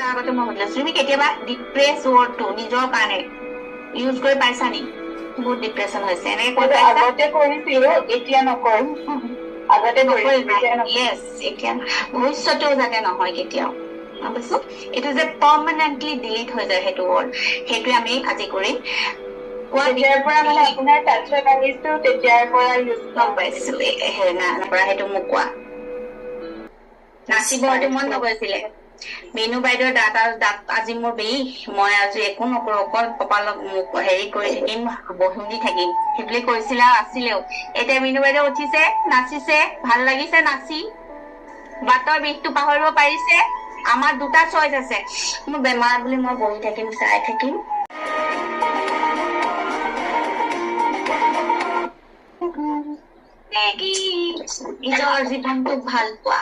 আগতে মই সুধিলো তুমি কেতিয়াবা ডিপ্ৰেছ ৱৰ্ডটো নিজৰ কাৰণে ইউজ কৰি পাইছা নি বহুত ডিপ্ৰেছন হৈছে এনেকে কৈ পাইছা আগতে কৰিছিলো এতিয়া নকৰিম আগতে কৰিছিলো ইয়েছ এতিয়া ভৱিষ্যতেও যাতে নহয় কেতিয়াও বুজিছো এইটো যে পাৰ্মানেন্টলি ডিলিট হৈ যায় সেইটো ৱৰ্ড সেইটো আমি আজি কৰিম তেতিয়াৰ পৰা মানে আপোনাৰ টাচত আহিছো তেতিয়াৰ পৰা ইউজ গম পাইছো পৰা সেইটো মোক কোৱা নাচিবটো মন নগৈছিলে মেনু বাইদেউৰ দাঁত আজি মোৰ বিষ মই আজি একো নকৰো অকল কপালত হেৰি কৰি থাকিম বহি থাকিম সেইবুলি কৈছিলে আছিলেও এতিয়া মেনু বাইদেউ উঠিছে নাচিছে ভাল লাগিছে নাচি বাটৰ বিষটো পাহৰিব পাৰিছে আমাৰ দুটা চইচ আছে মোৰ বেমাৰ বুলি মই বহি থাকিম চাই থাকিম নিজৰ জীৱনটোক ভাল পোৱা